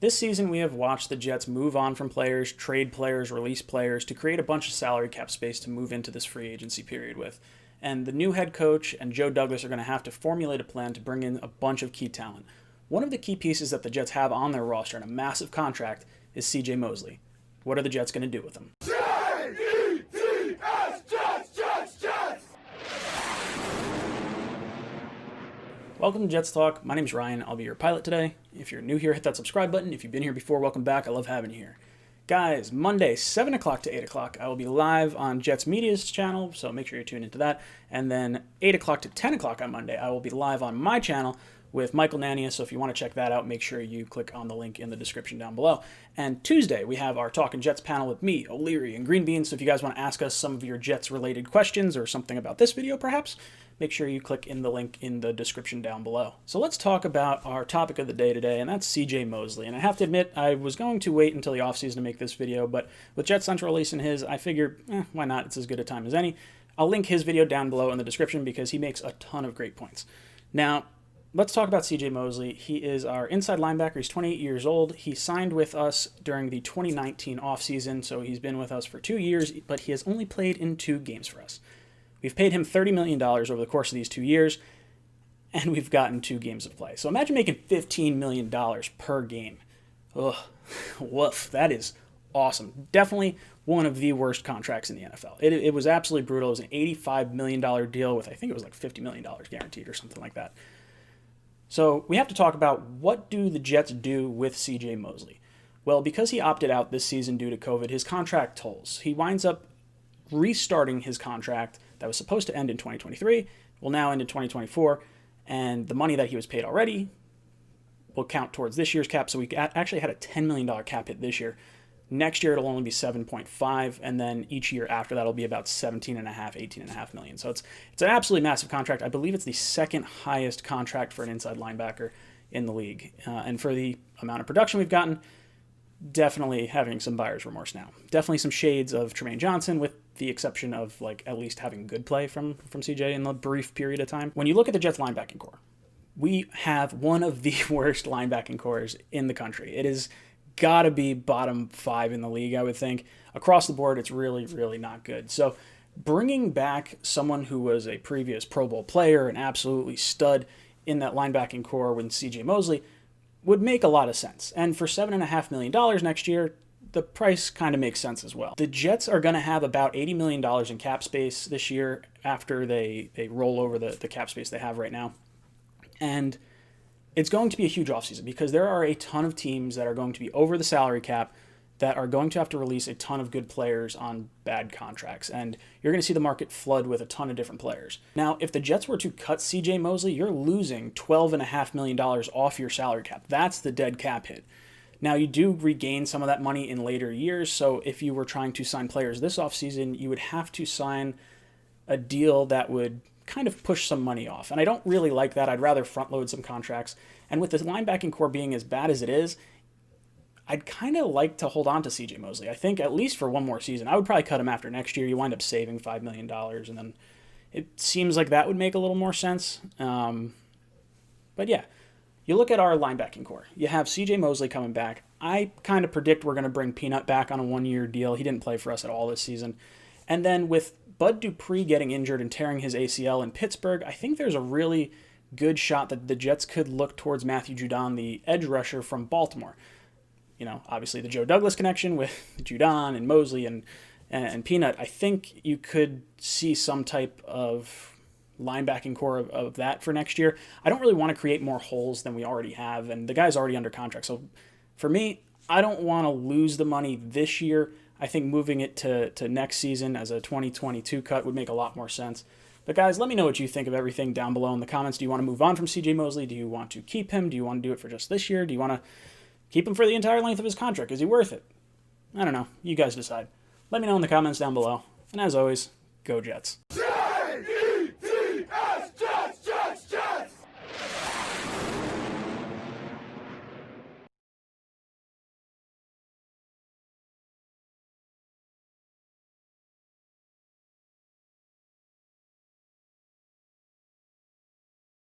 This season, we have watched the Jets move on from players, trade players, release players to create a bunch of salary cap space to move into this free agency period with. And the new head coach and Joe Douglas are going to have to formulate a plan to bring in a bunch of key talent. One of the key pieces that the Jets have on their roster in a massive contract is CJ Mosley. What are the Jets going to do with him? Welcome to Jets Talk. My name is Ryan. I'll be your pilot today. If you're new here, hit that subscribe button. If you've been here before, welcome back. I love having you here. Guys, Monday, 7 o'clock to 8 o'clock, I will be live on Jets Media's channel, so make sure you tune into that. And then 8 o'clock to 10 o'clock on Monday, I will be live on my channel with Michael Nania, so if you want to check that out, make sure you click on the link in the description down below. And Tuesday, we have our Talkin' Jets panel with me, O'Leary, and Green Beans, so if you guys want to ask us some of your Jets-related questions or something about this video, perhaps, make sure you click in the link in the description down below. So let's talk about our topic of the day today, and that's CJ Mosley. And I have to admit, I was going to wait until the offseason to make this video, but with Jets Central releasing his, I figured, why not? It's as good a time as any. I'll link his video down below in the description because he makes a ton of great points. Now, let's talk about CJ Mosley. He is our inside linebacker. He's 28 years old. He signed with us during the 2019 offseason, so he's been with us for 2 years, but he has only played in 2 games for us. We've paid him $30 million over the course of these 2 years, and we've gotten 2 games of play. So imagine making $15 million per game. Ugh, woof, that is awesome. Definitely one of the worst contracts in the NFL. It was absolutely brutal. It was an $85 million deal with, I think it was like $50 million guaranteed or something like that. So we have to talk about what do the Jets do with CJ Mosley. Well, because he opted out this season due to COVID, his contract tolls. He winds up restarting his contract that was supposed to end in 2023, will now end in 2024, and the money that he was paid already will count towards this year's cap, so we actually had a $10 million cap hit this year. Next year, it'll only be 7.5, and then each year after that will be about 18.5 million. So it's an absolutely massive contract. I believe it's the second highest contract for an inside linebacker in the league. And for the amount of production we've gotten, definitely having some buyer's remorse now. Definitely some shades of Tremaine Johnson, with the exception of like at least having good play from CJ in the brief period of time. When you look at the Jets linebacking core, we have one of the worst linebacking cores in the country. It is got to be bottom 5 in the league, I would think. Across the board, it's really, really not good. So bringing back someone who was a previous Pro Bowl player, an absolutely stud in that linebacking core with CJ Mosley, would make a lot of sense. And for $7.5 million next year, the price kind of makes sense as well. The Jets are going to have about $80 million in cap space this year after they roll over the cap space they have right now. And it's going to be a huge offseason because there are a ton of teams that are going to be over the salary cap that are going to have to release a ton of good players on bad contracts. And you're going to see the market flood with a ton of different players. Now, if the Jets were to cut CJ Mosley, you're losing $12.5 million off your salary cap. That's the dead cap hit. Now, you do regain some of that money in later years. So if you were trying to sign players this offseason, you would have to sign a deal that would kind of push some money off. And I don't really like that. I'd rather front load some contracts. And with the linebacking core being as bad as it is, I'd kind of like to hold on to CJ Mosley. I think at least for one more season. I would probably cut him after next year. You wind up saving $5 million, and then it seems like that would make a little more sense. But yeah, you look at our linebacking core. You have CJ Mosley coming back. I kind of predict we're going to bring Peanut back on a 1-year deal. He didn't play for us at all this season. And then with Bud Dupree getting injured and tearing his ACL in Pittsburgh, I think there's a really good shot that the Jets could look towards Matthew Judon, the edge rusher from Baltimore. You know, obviously the Joe Douglas connection with Judon and Mosley and Peanut. I think you could see some type of linebacking core of that for next year. I don't really want to create more holes than we already have, and the guy's already under contract. So for me, I don't want to lose the money this year. I think moving it to next season as a 2022 cut would make a lot more sense. But guys, let me know what you think of everything down below in the comments. Do you want to move on from CJ Mosley? Do you want to keep him? Do you want to do it for just this year? Do you want to keep him for the entire length of his contract? Is he worth it? I don't know. You guys decide. Let me know in the comments down below. And as always, go Jets.